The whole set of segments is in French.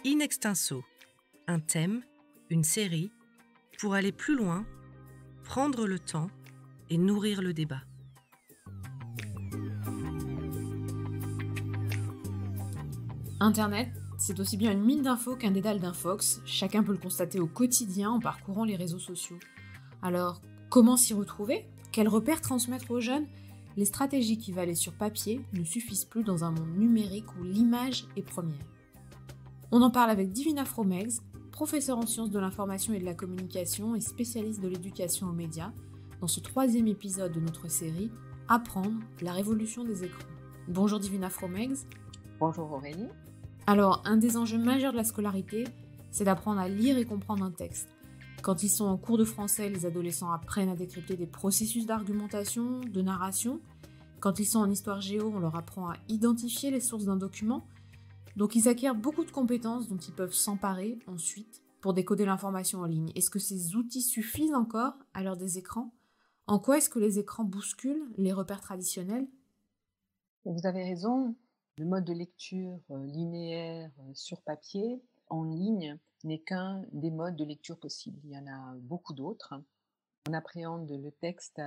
In extenso, un thème, une série, pour aller plus loin, prendre le temps et nourrir le débat. Internet, c'est aussi bien une mine d'infos qu'un dédale d'infox. Chacun peut le constater au quotidien en parcourant les réseaux sociaux. Alors, comment s'y retrouver ? Quels repères transmettre aux jeunes ? Les stratégies qui valaient sur papier ne suffisent plus dans un monde numérique où l'image est première. On en parle avec Divina Fromex, professeure en sciences de l'information et de la communication et spécialiste de l'éducation aux médias, dans ce 3e épisode de notre série « Apprendre la révolution des écrans ». Bonjour Divina Fromex. Bonjour Aurélie. Alors, un des enjeux majeurs de la scolarité, c'est d'apprendre à lire et comprendre un texte. Quand ils sont en cours de français, les adolescents apprennent à décrypter des processus d'argumentation, de narration. Quand ils sont en histoire géo, on leur apprend à identifier les sources d'un document. Donc ils acquièrent beaucoup de compétences dont ils peuvent s'emparer ensuite pour décoder l'information en ligne. Est-ce que ces outils suffisent encore à l'heure des écrans ? En quoi est-ce que les écrans bousculent les repères traditionnels ? Vous avez raison, le mode de lecture linéaire sur papier, en ligne, n'est qu'un des modes de lecture possibles. Il y en a beaucoup d'autres. On appréhende le texte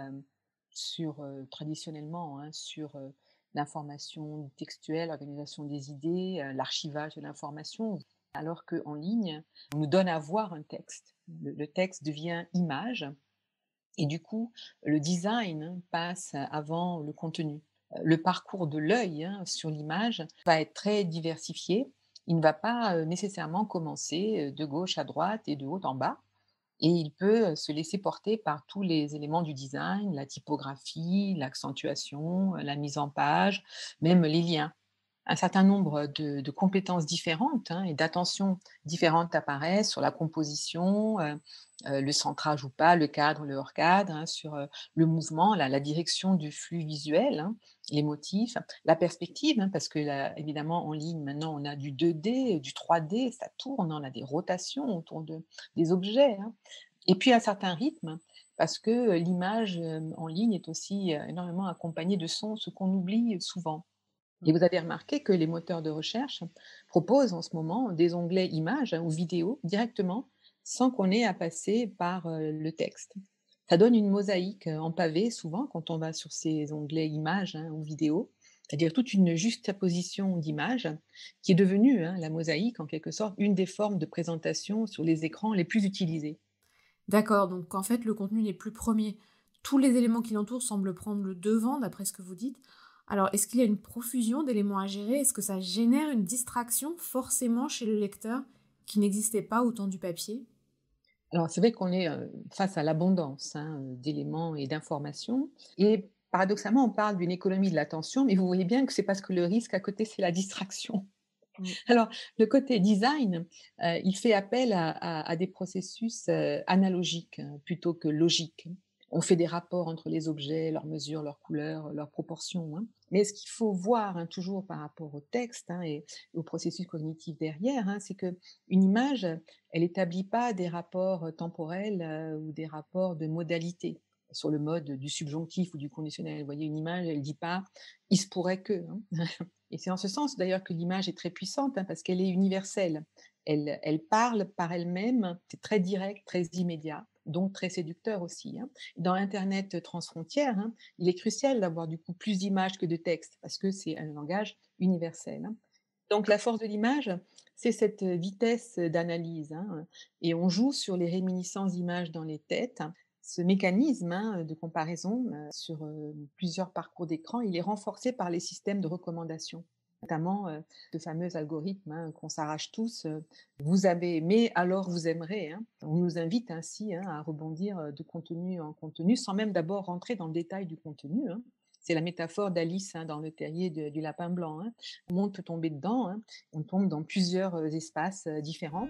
traditionnellement sur l'information textuelle, l'organisation des idées, l'archivage de l'information, alors qu'en ligne, on nous donne à voir un texte. Le texte devient image et du coup, le design passe avant le contenu. Le parcours de l'œil sur l'image va être très diversifié. Il ne va pas nécessairement commencer de gauche à droite et de haut en bas. Et il peut se laisser porter par tous les éléments du design, la typographie, l'accentuation, la mise en page, même les liens. Un certain nombre de compétences différentes et d'attention différentes apparaissent sur la composition, le centrage ou pas, le cadre, le hors-cadre, sur le mouvement, la direction du flux visuel, les motifs, la perspective, parce que là, évidemment en ligne maintenant on a du 2D, du 3D, ça tourne, on a des rotations autour des objets, et puis un certain rythme, parce que l'image en ligne est aussi énormément accompagnée de sons, ce qu'on oublie souvent. Et vous avez remarqué que les moteurs de recherche proposent en ce moment des onglets images ou vidéos directement, sans qu'on ait à passer par le texte. Ça donne une mosaïque en pavé souvent quand on va sur ces onglets images ou vidéos, c'est-à-dire toute une juxtaposition d'images qui est devenue la mosaïque en quelque sorte, une des formes de présentation sur les écrans les plus utilisées. D'accord, donc en fait le contenu n'est plus premier. Tous les éléments qui l'entourent semblent prendre le devant d'après ce que vous dites. Alors, est-ce qu'il y a une profusion d'éléments à gérer ? Est-ce que ça génère une distraction forcément chez le lecteur qui n'existait pas au temps du papier ? Alors c'est vrai qu'on est face à l'abondance d'éléments et d'informations, et paradoxalement on parle d'une économie de l'attention, mais vous voyez bien que c'est parce que le risque à côté c'est la distraction. Alors le côté design, il fait appel à des processus analogiques plutôt que logiques. On fait des rapports entre les objets, leurs mesures, leurs couleurs, leurs proportions. Mais ce qu'il faut voir toujours par rapport au texte et au processus cognitif derrière, c'est qu'une image, elle n'établit pas des rapports temporels ou des rapports de modalité sur le mode du subjonctif ou du conditionnel. Vous voyez, une image, elle ne dit pas « il se pourrait que ». Et c'est en ce sens d'ailleurs que l'image est très puissante parce qu'elle est universelle. Elle parle par elle-même, c'est très direct, très immédiat, donc très séducteur aussi. Dans Internet transfrontière, il est crucial d'avoir du coup plus d'images que de textes parce que c'est un langage universel. Donc la force de l'image, c'est cette vitesse d'analyse et on joue sur les réminiscences d'images dans les têtes. Ce mécanisme de comparaison sur plusieurs parcours d'écran, il est renforcé par les systèmes de recommandation, notamment ce fameux algorithme qu'on s'arrache tous. Vous avez aimé, alors vous aimerez. On nous invite ainsi à rebondir de contenu en contenu, sans même d'abord rentrer dans le détail du contenu. C'est la métaphore d'Alice dans le terrier du lapin blanc. Le monde peut tomber dedans, on tombe dans plusieurs espaces différents.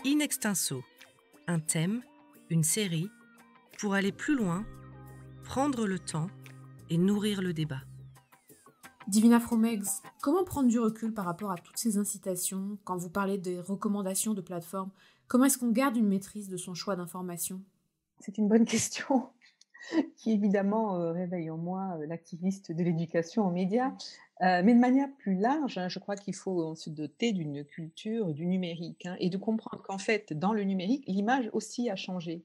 In extenso, un thème, une série, pour aller plus loin, prendre le temps et nourrir le débat. Divina Fromex, comment prendre du recul par rapport à toutes ces incitations ? Quand vous parlez des recommandations de plateformes, comment est-ce qu'on garde une maîtrise de son choix d'information ? C'est une bonne question. qui évidemment réveille en moi l'activiste de l'éducation aux médias. Mais de manière plus large, hein, je crois qu'il faut se doter d'une culture du numérique, hein, et de comprendre qu'en fait, dans le numérique, l'image aussi a changé.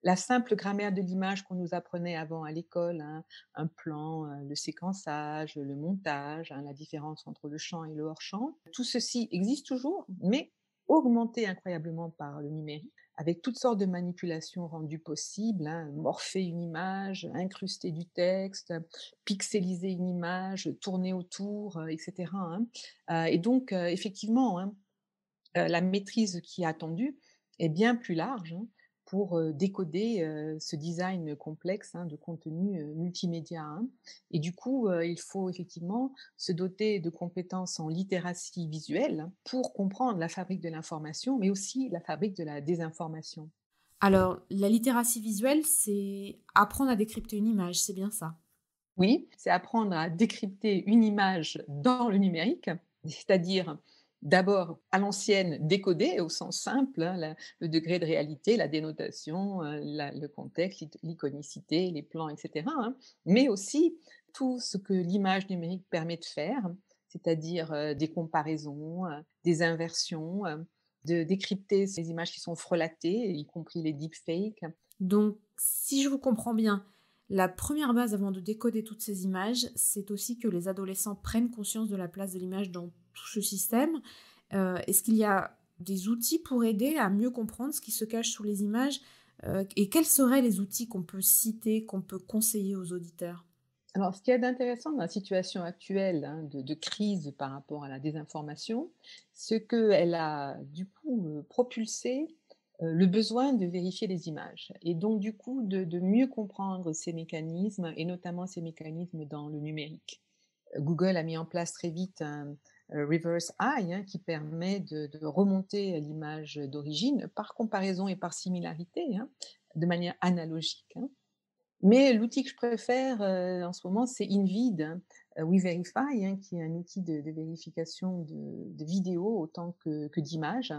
La simple grammaire de l'image qu'on nous apprenait avant à l'école, hein, un plan, le séquençage, le montage, hein, la différence entre le champ et le hors-champ, tout ceci existe toujours, mais augmenté incroyablement par le numérique, avec toutes sortes de manipulations rendues possibles, hein, morpher une image, incruster du texte, pixeliser une image, tourner autour, etc., hein. Et donc, effectivement, hein, la maîtrise qui est attendue est bien plus large, hein, pour, décoder, ce design complexe, hein, de contenu, multimédia, hein. Et du coup, il faut effectivement se doter de compétences en littératie visuelle hein, pour comprendre la fabrique de l'information, mais aussi la fabrique de la désinformation. Alors, la littératie visuelle, c'est apprendre à décrypter une image, c'est bien ça? Oui, c'est apprendre à décrypter une image dans le numérique, c'est-à-dire d'abord à l'ancienne décoder au sens simple, hein, le degré de réalité, la dénotation, le contexte, l'iconicité, les plans, etc., hein, mais aussi tout ce que l'image numérique permet de faire, c'est-à-dire des comparaisons, des inversions, de décrypter ces images qui sont frelatées, y compris les deepfakes. Donc, si je vous comprends bien, la première base avant de décoder toutes ces images, c'est aussi que les adolescents prennent conscience de la place de l'image dans tout ce système. Est-ce qu'il y a des outils pour aider à mieux comprendre ce qui se cache sous les images? Et quels seraient les outils qu'on peut citer, qu'on peut conseiller aux auditeurs? Alors, ce qu'il y a d'intéressant dans la situation actuelle, hein, de crise par rapport à la désinformation, c'est qu'elle a du coup propulsé le besoin de vérifier les images et donc du coup de mieux comprendre ces mécanismes et notamment ces mécanismes dans le numérique. Google a mis en place très vite un reverse eye hein, qui permet de remonter l'image d'origine par comparaison et par similarité, hein, de manière analogique, hein. Mais l'outil que je préfère, en ce moment, c'est InVid, hein, WeVerify, hein, qui est un outil de vérification de vidéos autant que d'images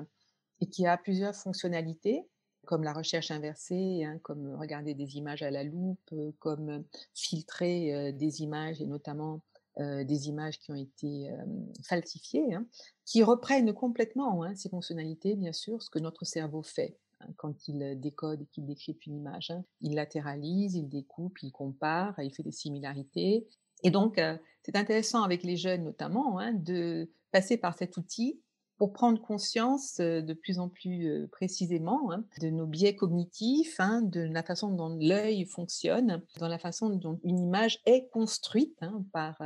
et qui a plusieurs fonctionnalités, comme la recherche inversée, hein, comme regarder des images à la loupe, comme filtrer, des images et notamment, des images qui ont été, falsifiées, hein, qui reprennent complètement, hein, ces fonctionnalités, bien sûr, ce que notre cerveau fait, hein, quand il, décode et qu'il décrypte une image, hein. Il latéralise, il découpe, il compare, il fait des similarités et donc c'est intéressant avec les jeunes notamment, hein, de passer par cet outil pour prendre conscience, de plus en plus, précisément, hein, de nos biais cognitifs, hein, de la façon dont l'œil fonctionne, dans la façon dont une image est construite, hein, par,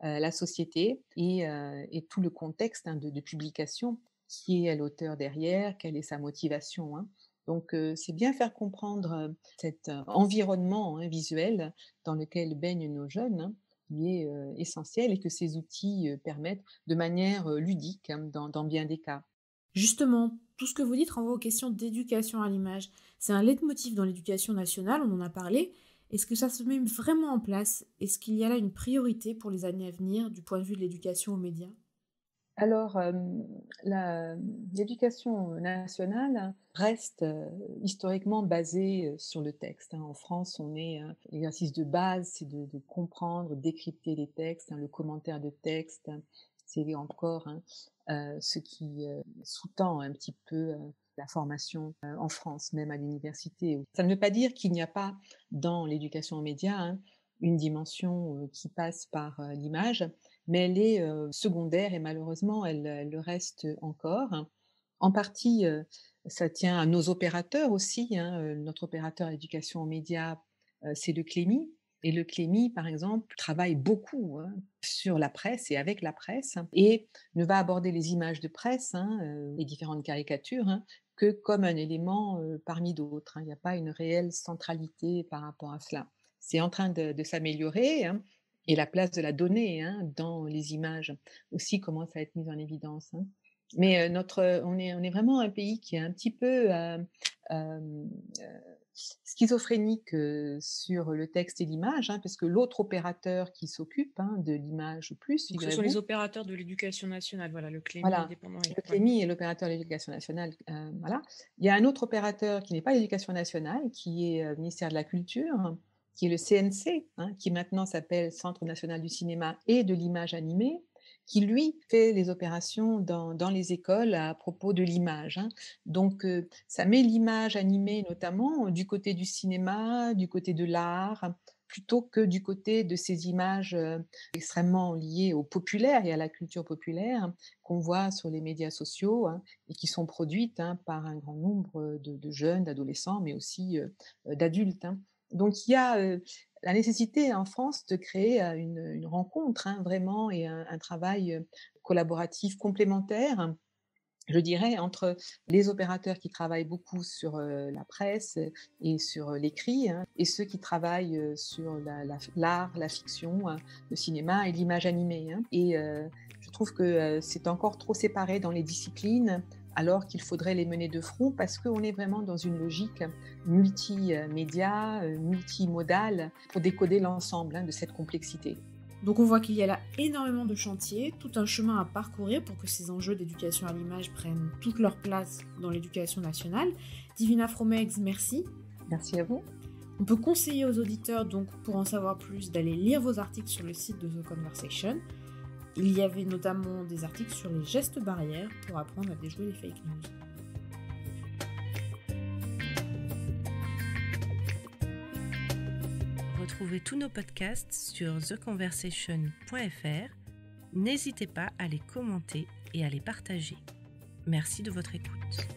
la société et tout le contexte, hein, de publication. Qui est l'auteur derrière? Quelle est sa motivation, hein? Donc c'est bien faire comprendre, cet, environnement, hein, visuel dans lequel baignent nos jeunes, hein, qui est, essentiel et que ces outils, permettent de manière, ludique, hein, dans bien des cas. Justement, tout ce que vous dites renvoie aux questions d'éducation à l'image. C'est un leitmotiv dans l'éducation nationale, on en a parlé. Est-ce que ça se met vraiment en place? Est-ce qu'il y a là une priorité pour les années à venir du point de vue de l'éducation aux médias? Alors, la l'éducation nationale reste, historiquement basée, sur le texte, hein. En France, on est, l'exercice de base, c'est de comprendre, décrypter les textes, hein, le commentaire de texte, hein. C'est encore, hein, ce qui, sous-tend un petit peu, la formation, en France, même à l'université. Ça ne veut pas dire qu'il n'y a pas dans l'éducation aux médias, hein, une dimension, qui passe par, l'image, mais elle est, secondaire et malheureusement elle le reste encore. En partie, ça tient à nos opérateurs aussi, hein, notre opérateur à l'éducation aux médias, c'est le Clémy et le Clémy, par exemple, travaille beaucoup, hein, sur la presse et avec la presse et ne va aborder les images de presse, hein, les différentes caricatures, hein, que comme un élément, parmi d'autres, hein. Il n'y a pas une réelle centralité par rapport à cela. C'est en train de s'améliorer, hein, et la place de la donnée, hein, dans les images aussi commence à être mise en évidence, hein. Mais, on est vraiment un pays qui est un petit peu, schizophrénique, sur le texte et l'image, hein, parce que l'autre opérateur qui s'occupe, hein, de l'image plus, Donc ce sont les figurez-vous, opérateurs de l'éducation nationale, voilà, le Clémy voilà, indépendant, oui, le ouais. Clémy est l'opérateur de l'éducation nationale, voilà. Il y a un autre opérateur qui n'est pas l'éducation nationale, qui est, ministère de la culture qui est le CNC, qui maintenant s'appelle Centre national du cinéma et de l'image animée, qui lui fait les opérations dans les écoles à propos de l'image. Donc ça met l'image animée notamment du côté du cinéma, du côté de l'art, plutôt que du côté de ces images extrêmement liées au populaire et à la culture populaire qu'on voit sur les médias sociaux et qui sont produites par un grand nombre de jeunes, d'adolescents, mais aussi d'adultes. Donc il y a la nécessité en France de créer une rencontre vraiment et un travail collaboratif complémentaire, je dirais, entre les opérateurs qui travaillent beaucoup sur la presse et sur l'écrit et ceux qui travaillent sur l'art, la fiction, le cinéma et l'image animée. Et je trouve que c'est encore trop séparé dans les disciplines, alors qu'il faudrait les mener de front parce qu'on est vraiment dans une logique multimédia, multimodale pour décoder l'ensemble de cette complexité. Donc on voit qu'il y a là énormément de chantiers, tout un chemin à parcourir pour que ces enjeux d'éducation à l'image prennent toute leur place dans l'éducation nationale. Divina Fromex, merci. Merci à vous. On peut conseiller aux auditeurs, donc, pour en savoir plus, d'aller lire vos articles sur le site de The Conversation. Il y avait notamment des articles sur les gestes barrières pour apprendre à déjouer les fake news. Retrouvez tous nos podcasts sur theconversation.fr. N'hésitez pas à les commenter et à les partager. Merci de votre écoute.